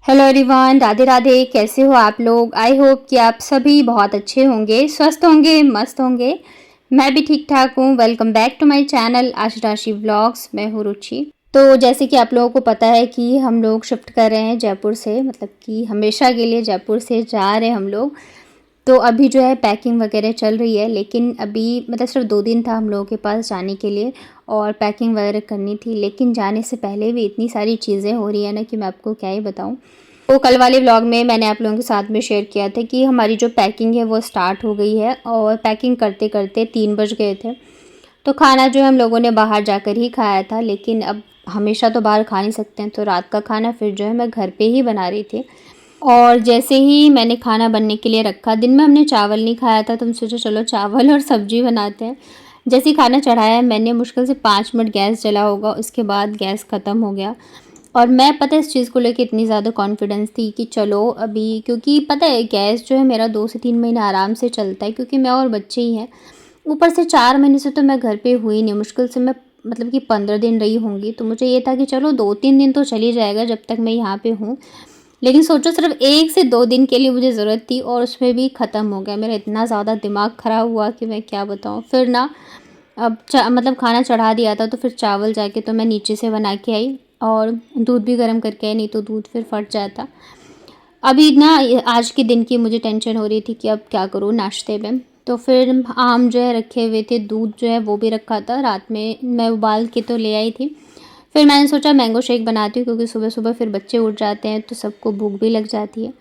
Hello everyone, Radhe Radhe. कैसे हो आप लोग? आई होप कि आप सभी बहुत अच्छे होंगे, स्वस्थ होंगे, मस्त होंगे। मैं भी ठीक ठाक हूँ। Welcome back to my channel Asha Rashi vlogs. मैं हूँ रुचि। तो जैसे कि आप लोगों को पता है कि हम लोग शिफ्ट कर रहे हैं जयपुर से, मतलब कि हमेशा के लिए जयपुर से जा रहे हैं हम लोग। तो अभी जो है पैकिंग वगैरह चल रही है, लेकिन अभी मतलब सिर्फ 2 दिन था हम लोगों के पास जाने के लिए और पैकिंग वगैरह करनी थी। लेकिन जाने से पहले भी इतनी सारी चीज़ें हो रही है ना कि मैं आपको क्या ही बताऊं। तो कल वाले व्लॉग में मैंने आप लोगों के साथ में शेयर किया था कि हमारी जो पैकिंग है वो स्टार्ट हो गई है और पैकिंग करते करते 3 बज गए थे। तो खाना जो है हम लोगों ने बाहर जाकर ही खाया था, लेकिन अब हमेशा तो बाहर खा नहीं सकते हैं, तो रात का खाना फिर जो है मैं घर पे ही बना रही थी। और जैसे ही मैंने खाना बनने के लिए रखा, दिन में हमने चावल नहीं खाया था तो हम सोचा चलो चावल और सब्जी बनाते हैं। जैसे ही खाना चढ़ाया मैंने, मुश्किल से 5 मिनट गैस जला होगा, उसके बाद गैस ख़त्म हो गया। और मैं पता है इस चीज़ को लेके इतनी ज़्यादा कॉन्फिडेंस थी कि चलो अभी, क्योंकि पता है गैस जो है मेरा 2 से 3 महीने आराम से चलता है, क्योंकि मैं और बच्चे ही हैं। ऊपर से 4 महीने से तो मैं घर पे हुई नहीं, मुश्किल से मैं मतलब कि 15 दिन रही होंगी। तो मुझे ये था कि चलो 2-3 दिन तो चल ही जाएगा जब तक मैं यहाँ पे हूँ। लेकिन सोचो सिर्फ 1 से 2 दिन के लिए मुझे ज़रूरत थी और उसमें भी ख़त्म हो गया। मेरा इतना ज़्यादा दिमाग ख़राब हुआ कि मैं क्या बताऊँ। फिर ना अब मतलब खाना चढ़ा दिया था तो फिर चावल जाके तो मैं नीचे से बना के आई और दूध भी गर्म करके आई, नहीं तो दूध फिर फट जाता। अभी ना आज के दिन की मुझे टेंशन हो रही थी कि अब क्या करूँ नाश्ते में। तो फिर आम जो है रखे हुए थे, दूध जो है वो भी रखा था, रात में मैं उबाल के तो ले आई थी। फिर मैंने सोचा मैंगो शेक बनाती हूँ, क्योंकि सुबह सुबह फिर बच्चे उठ जाते हैं तो सबको भूख भी लग जाती है।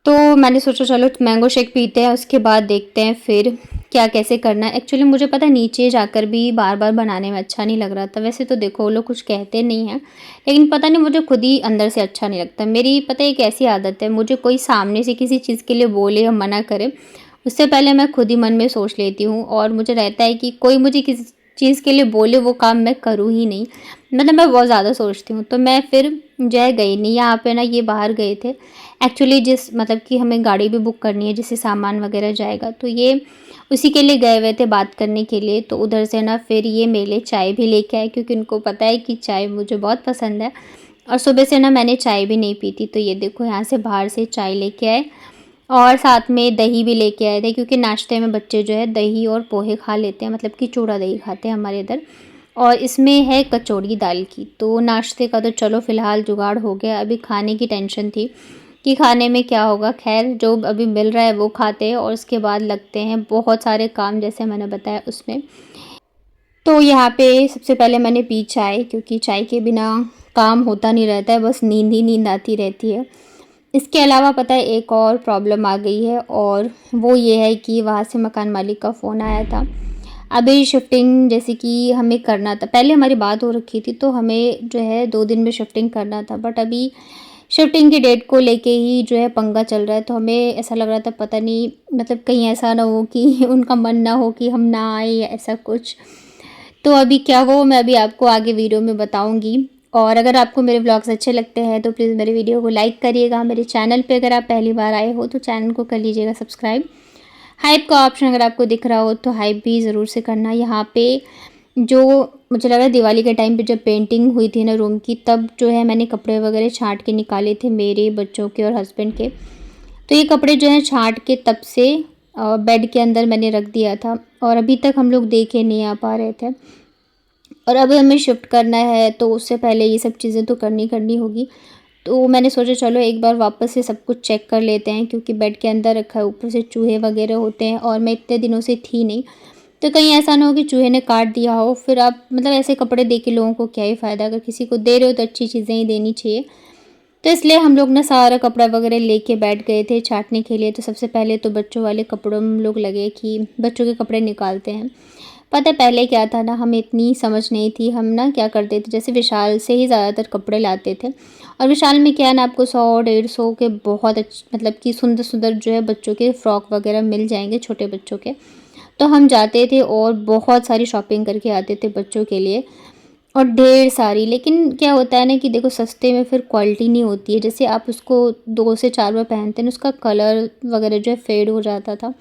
तो मैंने सोचा चलो मैंगो शेक पीते हैं, उसके बाद देखते हैं फिर क्या कैसे करना है। एक्चुअली मुझे पता है नीचे जाकर भी बार बार बनाने में अच्छा नहीं लग रहा था। वैसे तो देखो वो लोग कुछ कहते नहीं हैं, लेकिन पता नहीं मुझे खुद ही अंदर से अच्छा नहीं लगता। मेरी पता है एक ऐसी आदत है, मुझे कोई सामने से किसी चीज़ के लिए बोले या मना करे उससे पहले मैं खुद ही मन में सोच लेती हूँ। और मुझे रहता है कि कोई मुझे किसी चीज़ के लिए बोले वो काम मैं करूँ ही नहीं। मतलब मैं बहुत ज़्यादा सोचती हूँ। तो मैं फिर जो है गई नहीं, यहाँ पे ना ये बाहर गए थे एक्चुअली, जिस मतलब कि हमें गाड़ी भी बुक करनी है जिससे सामान वगैरह जाएगा, तो ये उसी के लिए गए हुए थे बात करने के लिए। तो उधर से ना फिर ये मेरे लिए चाय भी लेके आए, क्योंकि उनको पता है कि चाय मुझे बहुत पसंद है। और सुबह से ना मैंने चाय भी नहीं पी थी, तो ये देखो यहाँ से बाहर से चाय लेके आए और साथ में दही भी लेके आए थे, क्योंकि नाश्ते में बच्चे जो है दही और पोहे खा लेते हैं, मतलब कि चूड़ा दही खाते हैं हमारे इधर। और इसमें है कचौड़ी दाल की। तो नाश्ते का तो चलो फ़िलहाल जुगाड़ हो गया, अभी खाने की टेंशन थी कि खाने में क्या होगा। खैर जो अभी मिल रहा है वो खाते हैं और उसके बाद लगते हैं बहुत सारे काम, जैसे मैंने बताया उसमें। तो यहाँ पे सबसे पहले मैंने पी चाय, क्योंकि चाय के बिना काम होता नहीं रहता है, बस नींद ही नींद आती रहती है। इसके अलावा पता है एक और प्रॉब्लम आ गई है, और वो ये है कि वहाँ से मकान मालिक का फ़ोन आया था। अभी शिफ्टिंग जैसे कि हमें करना था, पहले हमारी बात हो रखी थी तो हमें जो है 2 दिन में शिफ्टिंग करना था, बट अभी शिफ्टिंग की डेट को लेके ही जो है पंगा चल रहा है। तो हमें ऐसा लग रहा था पता नहीं, मतलब कहीं ऐसा ना हो कि उनका मन ना हो कि हम ना आए या ऐसा कुछ। तो अभी क्या वो मैं अभी आपको आगे वीडियो में बताऊंगी। और अगर आपको मेरे व्लॉग्स अच्छे लगते हैं तो प्लीज़ मेरे वीडियो को लाइक करिएगा। मेरे चैनल पे अगर आप पहली बार आए हो तो चैनल को कर लीजिएगा सब्सक्राइब। हाइप का ऑप्शन अगर आपको दिख रहा हो तो हाइप भी ज़रूर से करना। यहाँ पे जो मुझे लग रहा है दिवाली के टाइम पे जब पेंटिंग हुई थी ना रूम की, तब जो है मैंने कपड़े वगैरह छांट के निकाले थे, मेरे बच्चों के और हस्बैंड के। तो ये कपड़े जो हैं छांट के तब से बेड के अंदर मैंने रख दिया था, और अभी तक हम लोग देखे नहीं आ पा रहे थे। और अभी हमें शिफ्ट करना है तो उससे पहले ये सब चीज़ें तो करनी करनी होगी। तो मैंने सोचा चलो एक बार वापस से सब कुछ चेक कर लेते हैं, क्योंकि बेड के अंदर रखा है, ऊपर से चूहे वगैरह होते हैं और मैं इतने दिनों से थी नहीं, तो कहीं ऐसा ना हो कि चूहे ने काट दिया हो। फिर आप मतलब ऐसे कपड़े दे के लोगों को क्या ही फ़ायदा, अगर किसी को दे रहे हो तो अच्छी चीज़ें ही देनी चाहिए। तो इसलिए हम लोग ना सारा कपड़ा वगैरह लेके बैठ गए थे छाँटने के लिए। तो सबसे पहले तो बच्चों वाले कपड़ों में हम लोग लगे कि बच्चों के कपड़े निकालते हैं। पता है पहले क्या था ना, हमें इतनी समझ नहीं थी, हम ना क्या करते थे जैसे विशाल से ही ज़्यादातर कपड़े लाते थे। और विशाल में क्या है ना, आपको 100-150 के बहुत मतलब कि सुंदर सुंदर जो है बच्चों के फ़्रॉक वगैरह मिल जाएंगे, छोटे बच्चों के। तो हम जाते थे और बहुत सारी शॉपिंग करके आते थे बच्चों के लिए, और ढेर सारी। लेकिन क्या होता है ना कि देखो सस्ते में फिर क्वालिटी नहीं होती है, जैसे आप उसको 2 से 4 बार पहनते हैं ना उसका कलर वगैरह जो है फेड हो जाता था।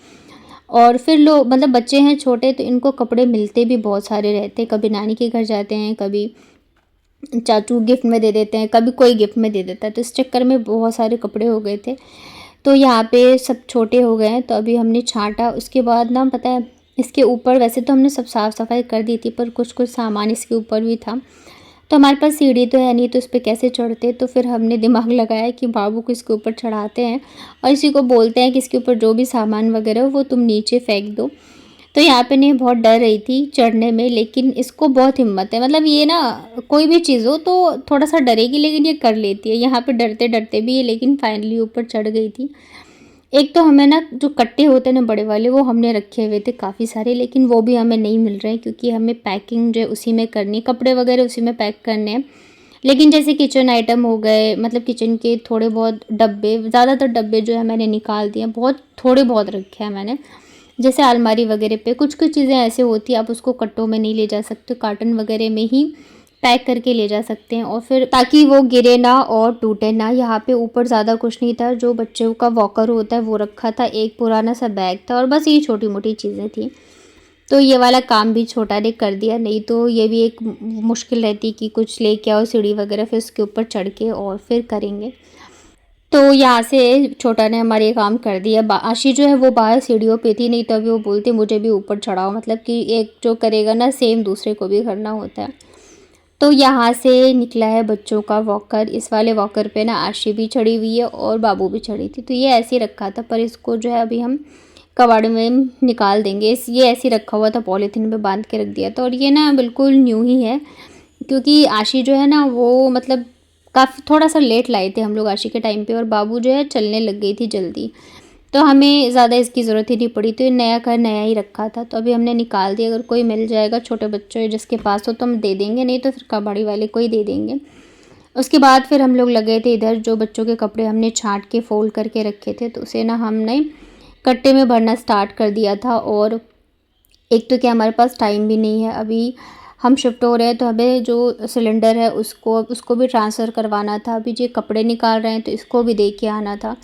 और फिर लोग मतलब बच्चे हैं छोटे तो इनको कपड़े मिलते भी बहुत सारे रहते हैं, कभी नानी के घर जाते हैं, कभी चाचू गिफ्ट में दे देते हैं, कभी कोई गिफ्ट में दे देता है, तो इस चक्कर में बहुत सारे कपड़े हो गए थे। तो यहाँ पे सब छोटे हो गए हैं, तो अभी हमने छाँटा। उसके बाद ना पता है, इसके ऊपर वैसे तो हमने सब साफ़ सफाई कर दी थी, पर कुछ कुछ सामान इसके ऊपर भी था। तो हमारे पास सीढ़ी तो है नहीं, तो उस पे कैसे चढ़ते, तो फिर हमने दिमाग लगाया कि बाबू को इसके ऊपर चढ़ाते हैं और इसी को बोलते हैं कि इसके ऊपर जो भी सामान वगैरह हो वो तुम नीचे फेंक दो। तो यहाँ पे नहीं, बहुत डर रही थी चढ़ने में, लेकिन इसको बहुत हिम्मत है। मतलब ये ना कोई भी चीज़ हो तो थोड़ा सा डरेगी, लेकिन ये कर लेती है। यहाँ पे डरते डरते भी है, लेकिन फाइनली ऊपर चढ़ गई थी। एक तो हमें ना जो कट्टे होते हैं ना बड़े वाले, वो हमने रखे हुए थे काफ़ी सारे, लेकिन वो भी हमें नहीं मिल रहे हैं, क्योंकि हमें पैकिंग जो है उसी में करनी है, कपड़े वगैरह उसी में पैक करने हैं। लेकिन जैसे किचन आइटम हो गए, मतलब किचन के थोड़े बहुत डब्बे, ज़्यादातर डब्बे जो है मैंने निकाल दिए, बहुत थोड़े बहुत रखे हैं मैंने। जैसे अलमारी वगैरह पे कुछ कुछ चीज़ें ऐसे होती है, आप उसको कट्टों में नहीं ले जा सकते, कार्टन वगैरह में ही पैक करके ले जा सकते हैं, और फिर ताकि वो गिरे ना और टूटे ना। यहाँ पे ऊपर ज़्यादा कुछ नहीं था, जो बच्चों का वॉकर होता है वो रखा था, एक पुराना सा बैग था, और बस ये छोटी मोटी चीज़ें थी। तो ये वाला काम भी छोटा ने कर दिया, नहीं तो ये भी एक मुश्किल रहती कि कुछ लेके आओ सीढ़ी वगैरह, फिर उसके ऊपर चढ़ के और फिर करेंगे। तो यहाँ से छोटा ने हमारे ये काम कर दिया। आशी जो है वो बाहर सीढ़ियों पे थी, नहीं तो अभी वो बोलती मुझे भी ऊपर चढ़ाओ, मतलब कि एक जो करेगा ना सेम दूसरे को भी करना होता है। तो यहाँ से निकला है बच्चों का वॉकर। इस वाले वॉकर पे ना आशी भी चढ़ी हुई है और बाबू भी चढ़ी थी। तो ये ऐसे ही रखा था, पर इसको जो है अभी हम कबाड़ में निकाल देंगे। ये ऐसे ही रखा हुआ था, पॉलीथीन में बांध के रख दिया था, और ये ना बिल्कुल न्यू ही है, क्योंकि आशी जो है ना वो मतलब काफ़ी थोड़ा सा लेट लाए थे हम लोग आशी के टाइम पे, और बाबू जो है चलने लग गई थी जल्दी, तो हमें ज़्यादा इसकी ज़रूरत ही नहीं पड़ी। तो ये नया का नया ही रखा था, तो अभी हमने निकाल दिया। अगर कोई मिल जाएगा छोटे बच्चों जिसके पास हो तो हम दे देंगे, नहीं तो फिर कबाड़ी वाले को ही दे देंगे। उसके बाद फिर हम लोग लगे थे इधर, जो बच्चों के कपड़े हमने छाँट के फ़ोल्ड करके रखे थे, तो उसे ना हमने कट्टे में भरना स्टार्ट कर दिया था। और एक तो क्या, हमारे पास टाइम भी नहीं है, अभी हम शिफ्ट हो रहे हैं, तो हमें जो सिलेंडर है उसको भी ट्रांसफ़र करवाना था। अभी जो कपड़े निकाल रहे हैं तो इसको भी दे के आना था।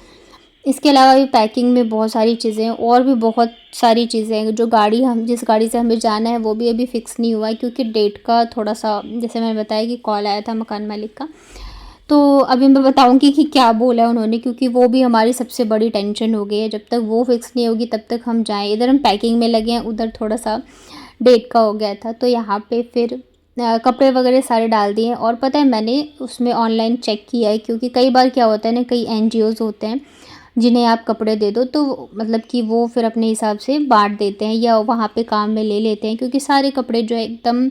इसके अलावा भी पैकिंग में बहुत सारी चीज़ें हैं, और भी बहुत सारी चीज़ें हैं। जो गाड़ी हम जिस गाड़ी से हमें जाना है वो भी अभी फ़िक्स नहीं हुआ है, क्योंकि डेट का थोड़ा सा, जैसे मैंने बताया कि कॉल आया था मकान मालिक का। तो अभी मैं बताऊंगी कि क्या बोला है उन्होंने, क्योंकि वो भी हमारी सबसे बड़ी टेंशन हो गई है। जब तक वो फिक्स नहीं होगी तब तक हम जाएं। इधर हम पैकिंग में लगे हैं, उधर थोड़ा सा डेट का हो गया था। तो यहाँ पे फिर कपड़े वगैरह सारे डाल दिए। और पता है, मैंने उसमें ऑनलाइन चेक किया है, क्योंकि कई बार क्या होता है ना, कई NGOs होते हैं जिन्हें आप कपड़े दे दो, तो मतलब कि वो फिर अपने हिसाब से बांट देते हैं या वहाँ पे काम में ले लेते हैं, क्योंकि सारे कपड़े जो है एकदम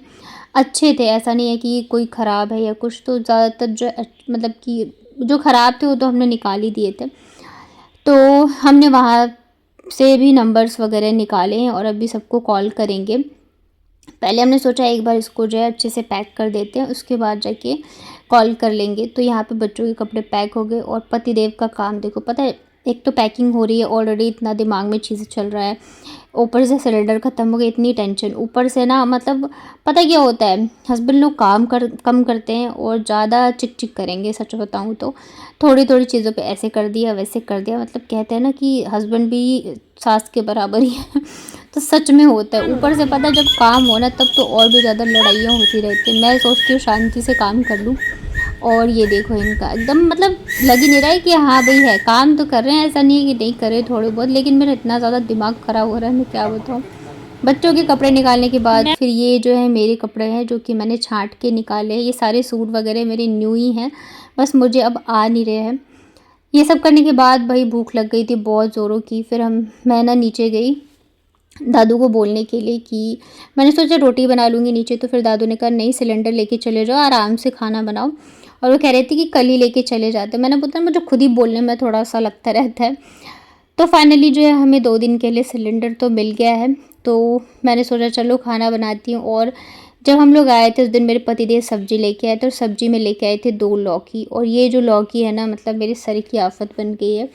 अच्छे थे। ऐसा नहीं है कि कोई ख़राब है या कुछ, तो ज़्यादातर जो मतलब कि जो ख़राब थे वो तो हमने निकाल ही दिए थे। तो हमने वहाँ से भी नंबर्स वगैरह निकाले हैं, और अभी सबको कॉल करेंगे। पहले हमने सोचा एक बार इसको जो है अच्छे से पैक कर देते हैं, उसके बाद जाके कॉल कर लेंगे। तो यहाँ पे बच्चों के कपड़े पैक हो गए, और पतिदेव का काम देखो, पता है, एक तो पैकिंग हो रही है ऑलरेडी, इतना दिमाग में चीज़ें चल रहा है, ऊपर से सिलेंडर ख़त्म हो गया, इतनी टेंशन, ऊपर से ना मतलब पता क्या होता है, हस्बैंड लोग काम कम करते हैं और ज़्यादा चिक चिक करेंगे। सच बताऊँ तो थोड़ी थोड़ी चीज़ों पे ऐसे कर दिया वैसे कर दिया, मतलब कहते हैं ना कि हस्बैंड भी सास के बराबर ही है। तो सच में होता है। ऊपर से पता है जब काम हो ना, तब तो और भी ज़्यादा लड़ाइयाँ होती रहती हैं। मैं सोचती हूँ शांति से काम कर लूँ, और ये देखो इनका एकदम मतलब लग ही नहीं रहा है कि हाँ भाई है, काम तो कर रहे हैं, ऐसा नहीं है कि नहीं कर रहे थोड़े बहुत, लेकिन मेरा इतना ज़्यादा दिमाग ख़राब हो रहा है, मैं क्या बताऊँ। बच्चों के कपड़े निकालने के बाद फिर ये जो है मेरे कपड़े हैं, जो कि मैंने छाँट के निकाले हैं। ये सारे सूट वगैरह मेरे न्यू ही हैं, बस मुझे अब आ नहीं रहे हैं। ये सब करने के बाद भाई भूख लग गई थी बहुत ज़ोरों की। फिर मैं ना नीचे गई दादू को बोलने के लिए कि मैंने सोचा रोटी बना लूँगी नीचे, तो फिर दादू ने कहा नहीं, सिलेंडर लेके चले जाओ, आराम से खाना बनाओ। और वो कह रहे थे कि कल ही लेके चले जाते। मैंने बोला मुझे खुद ही बोलने में थोड़ा सा लगता रहता है। तो फाइनली जो है हमें 2 दिन के लिए सिलेंडर तो मिल गया है। तो मैंने सोचा चलो खाना बनाती हूँ। और जब हम लोग आए थे उस दिन मेरे पतिदेव सब्ज़ी लेके आए थे, और सब्ज़ी में लेके आए थे 2 लौकी। और ये जो लौकी है ना, मतलब मेरे सर की आफत बन गई है।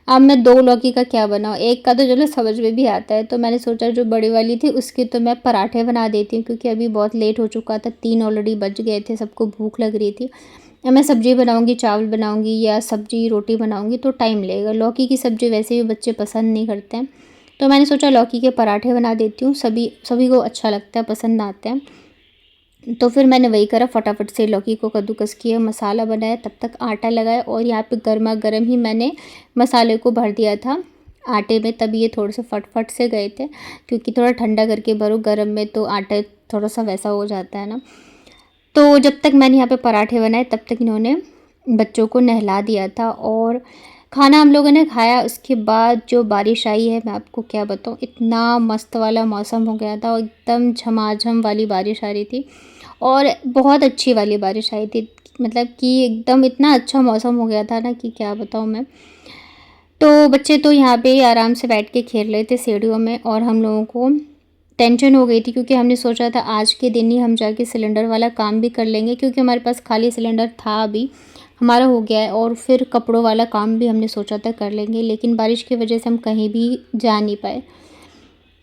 अब मैं 2 लौकी का क्या बनाऊँ? एक का तो चलो समझ में भी आता है, तो मैंने सोचा जो बड़ी वाली थी उसके तो मैं पराठे बना देती हूँ, क्योंकि अभी बहुत लेट हो चुका था, 3 ऑलरेडी बज गए थे, सबको भूख लग रही थी। अब मैं सब्ज़ी बनाऊँगी, चावल बनाऊँगी या सब्ज़ी रोटी बनाऊँगी तो टाइम लगेगा। लौकी की सब्ज़ी वैसे भी बच्चे पसंद नहीं करते हैं, तो मैंने सोचा लौकी के पराठे बना देती हूँ, सभी को अच्छा लगता है, पसंद आते हैं। तो फिर मैंने वही करा, फटाफट से लौकी को कद्दूकस किया, मसाला बनाया, तब तक आटा लगाया और यहाँ पे गर्मा गर्म ही मैंने मसाले को भर दिया था आटे में, तब ये थोड़े से फट से गए थे, क्योंकि थोड़ा ठंडा करके भरो गर्म में तो आटा थोड़ा सा वैसा हो जाता है ना। तो जब तक मैंने यहाँ पे पराठे बनाए तब तक इन्होंने बच्चों को नहला दिया था और खाना हम लोगों ने खाया। उसके बाद जो बारिश आई है मैं आपको क्या बताऊँ, इतना मस्त वाला मौसम हो गया था और एकदम झमाझम वाली बारिश आ रही थी और बहुत अच्छी वाली बारिश आई थी, मतलब कि एकदम इतना अच्छा मौसम हो गया था ना कि क्या बताऊँ मैं। तो बच्चे तो यहाँ पे आराम से बैठ के खेल रहे थे सीढ़ियों में और हम लोगों को टेंशन हो गई थी, क्योंकि हमने सोचा था आज के दिन ही हम जाके सिलेंडर वाला काम भी कर लेंगे, क्योंकि हमारे पास खाली सिलेंडर था अभी, हमारा हो गया है, और फिर कपड़ों वाला काम भी हमने सोचा था कर लेंगे, लेकिन बारिश की वजह से हम कहीं भी जा नहीं पाए।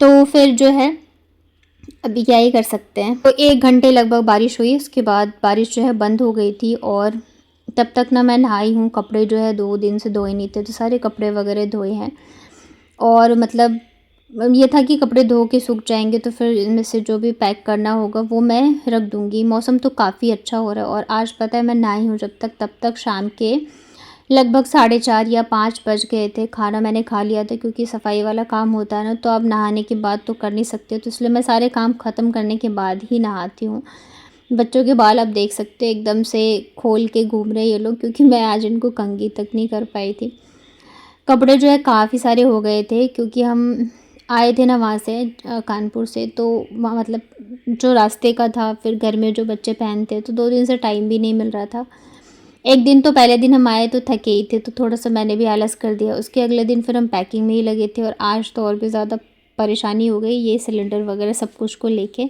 तो फिर जो है अभी क्या ही कर सकते हैं। तो 1 घंटे लगभग बारिश हुई, उसके बाद बारिश जो है बंद हो गई थी और तब तक ना मैं नहाई हूँ। कपड़े जो है 2 दिन से धोए नहीं थे, तो सारे कपड़े वगैरह धोए हैं और मतलब ये था कि कपड़े धो के सूख जाएंगे तो फिर इनमें से जो भी पैक करना होगा वो मैं रख दूँगी। मौसम तो काफ़ी अच्छा हो रहा है और आज पता है मैं नहाई हूँ जब तक, तब तक शाम के लगभग 4:30 या 5 बज गए थे। खाना मैंने खा लिया था, क्योंकि सफाई वाला काम होता है ना, तो अब नहाने के बाद तो कर नहीं सकते, तो इसलिए मैं सारे काम ख़त्म करने के बाद ही नहाती हूँ। बच्चों के बाल आप देख सकते हैं एकदम से खोल के घूम रहे हैं ये लोग, क्योंकि मैं आज इनको कंघी तक नहीं कर पाई थी। कपड़े जो है काफ़ी सारे हो गए थे, क्योंकि हम आए थे ना वहाँ से कानपुर से, तो वहाँ मतलब जो रास्ते का था, फिर घर में जो बच्चे पहनते तो 2 दिन से टाइम भी नहीं मिल रहा था। एक दिन तो पहले दिन हम आए तो थके ही थे, तो थोड़ा-सा मैंने भी आलस कर दिया। उसके अगले दिन फिर हम पैकिंग में ही लगे थे और आज तो और भी ज़्यादा परेशानी हो गई ये सिलेंडर वगैरह सब कुछ को लेके।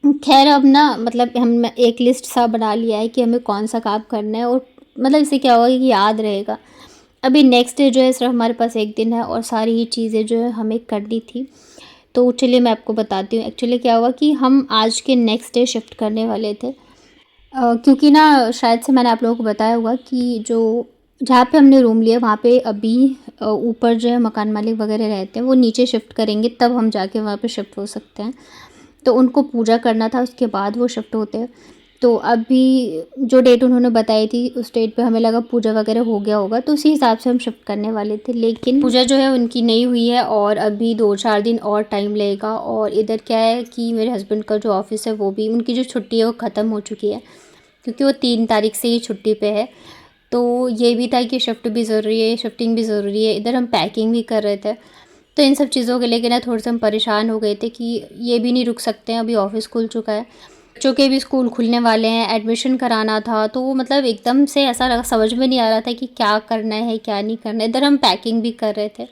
ख़ैर अब ना मतलब हम एक लिस्ट सा बना लिया है कि हमें कौन-सा काम करना है और मतलब इससे क्या होगा कि याद रहेगा। अभी नेक्स्ट डे जो है सिर्फ हमारे पास 1 दिन है और सारी ही चीज़ें जो है हमें करनी थी। तो चलिए मैं आपको बताती हूँ। एक्चुअली क्या हुआ कि हम आज के नेक्स्ट डे शिफ्ट करने वाले थे। क्योंकि ना शायद से मैंने आप लोगों को बताया होगा कि जो जहाँ पे हमने रूम लिया वहाँ पे अभी ऊपर जो है मकान मालिक वगैरह रहते हैं, वो नीचे शिफ्ट करेंगे तब हम जाके वहाँ पे शिफ्ट हो सकते हैं। तो उनको पूजा करना था, उसके बाद वो शिफ्ट होते हैं। तो अभी जो डेट उन्होंने बताई थी उस डेट पे हमें लगा पूजा वगैरह हो गया होगा, तो उसी हिसाब से हम शिफ्ट करने वाले थे, लेकिन पूजा जो है उनकी नहीं हुई है और अभी 2-4 दिन और टाइम लगेगा। और इधर क्या है कि मेरे हस्बैंड का जो ऑफ़िस है वो भी, उनकी जो छुट्टी है वो ख़त्म हो चुकी है, क्योंकि वो 3 तारीख से ही छुट्टी पे है। तो ये भी था कि शिफ्ट भी ज़रूरी है, शिफ्टिंग भी ज़रूरी है, इधर हम पैकिंग भी कर रहे थे। तो इन सब चीज़ों के लेके ना थोड़े से हम परेशान हो गए थे कि ये भी नहीं रुक सकते हैं, अभी ऑफ़िस खुल चुका है, बच्चों के भी स्कूल खुलने वाले हैं, एडमिशन कराना था, तो मतलब एकदम से ऐसा लगा, समझ में नहीं आ रहा था कि क्या करना है क्या नहीं करना है। इधर हम पैकिंग भी कर रहे थे,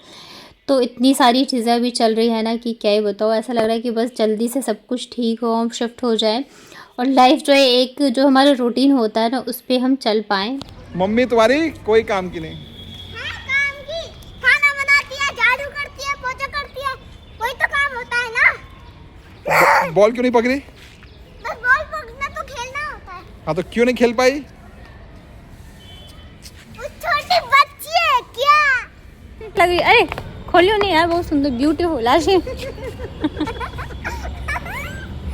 तो इतनी सारी चीज़ें अभी चल रही है ना कि क्या ही बताओ। ऐसा लग रहा है कि बस जल्दी से सब कुछ ठीक हो, हम शिफ्ट हो जाए और लाइफ जो है एक जो हमारा रूटीन होता है ना उस पर हम चल पाएँ। मम्मी तुम्हारी कोई काम की नहीं हाँ, काम की। खाना बनाती है, झाड़ू करती है, पोछा करती है, वही तो काम होता है ना। बॉल क्यों नहीं पकड़ी? बस बॉल पकड़ना तो खेलना होता है। हाँ तो क्यों नहीं खेल पाई? वो छोटी बच्ची है क्या? लगी, अरे खोलियो नहीं यार, बहुत सुंदर ब्यूटीफुल आशी।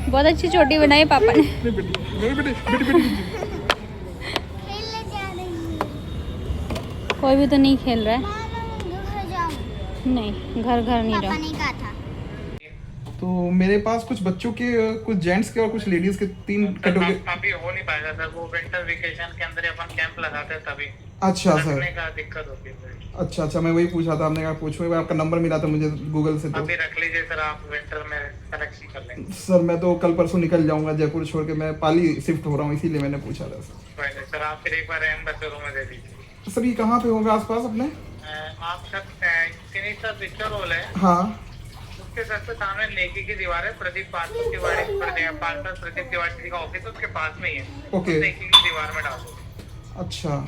बहुत अच्छी चोटी बनाई पापा ने। खेलने जा रही है। कोई भी तो नहीं खेल रहा है। घर जाऊँ। नहीं, घर नहीं पापा जाओ। ने कहा था। तो मेरे पास कुछ बच्चों के, कुछ जेंट्स के और कुछ लेडीज के 3 कैटेगरी। अभी हो नहीं पाएगा सर, वो विंटर वेकेशन के अंदर अपन कैंप लगाते हैं तभी अच्छा सर, रखने का दिक्कत होती है सर। अच्छा मैं वही पूछा था, हमने कहा पूछो, आपका नंबर मिला था मुझे गूगल से। तो अभी रख लीजिए सर, आप विंटर में सिलेक्शन कर लेंगे। सर मैं तो कल परसों निकल जाऊंगा जयपुर छोड़ के, मैं पाली शिफ्ट हो रहा हूँ, इसीलिए मैंने पूछा था सर। पहले सर आप फिर एक बार एम्बेसडर में दे दीजिए। सर ये कहाँ पे होगा आसपास अपने? आप सर सिनेस्टर पिक्चर हॉल है, हाँ उसके सबसे सामने नेकी की दीवार है, प्रदीप पार्षद तिवारी, पार्षद प्रदीप तिवारी जी का ऑफिस है, उसके पास में ही है। ओके। उस नेकी की दीवार में डाल दो। अच्छा।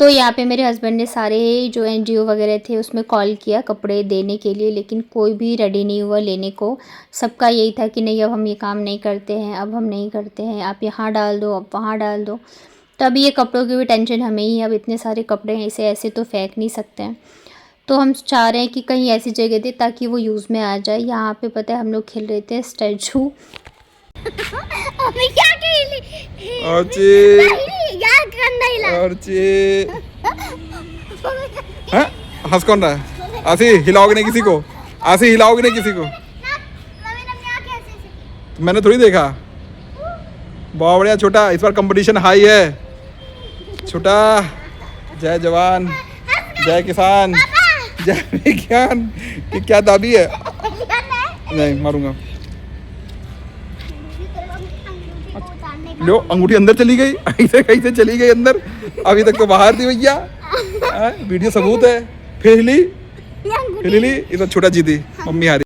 तो यहाँ पे मेरे हस्बैंड ने सारे जो एनजीओ वगैरह थे उसमें कॉल किया कपड़े देने के लिए, लेकिन कोई भी रेडी नहीं हुआ लेने को। सबका यही था कि नहीं अब हम ये काम नहीं करते हैं, अब हम नहीं करते हैं, आप यहाँ डाल दो, अब वहाँ डाल दो। तो अभी ये कपड़ों की भी टेंशन हमें ही है, अब इतने सारे कपड़े हैं, इसे ऐसे तो फेंक नहीं सकते हैं। तो हम चाह रहे हैं कि कहीं ऐसी जगह दे ताकि वो यूज़ में आ जाए। यहाँ पे पता है हम लोग खेल रहे थे स्टैचू, मम्मी क्या खेली अर्ची क्या करना हिला अर्ची हैं हंस कौन रहा है आसी हिलाओगे नहीं किसी को आसी हिलाओगे नहीं किसी को मम्मी ने क्या कैसे मैंने थोड़ी देखा बहुत बढ़िया छोटा इस बार कंपटीशन हाई है छोटा जय जवान जय किसान जय विज्ञान ये क्या दाबी है नहीं मारूंगा लो अंगूठी अंदर चली गई ऐसे कैसे चली गई अंदर अभी तक तो बाहर थी भैया वीडियो सबूत है फिर हिली इधर छोटा जीती मम्मी हारी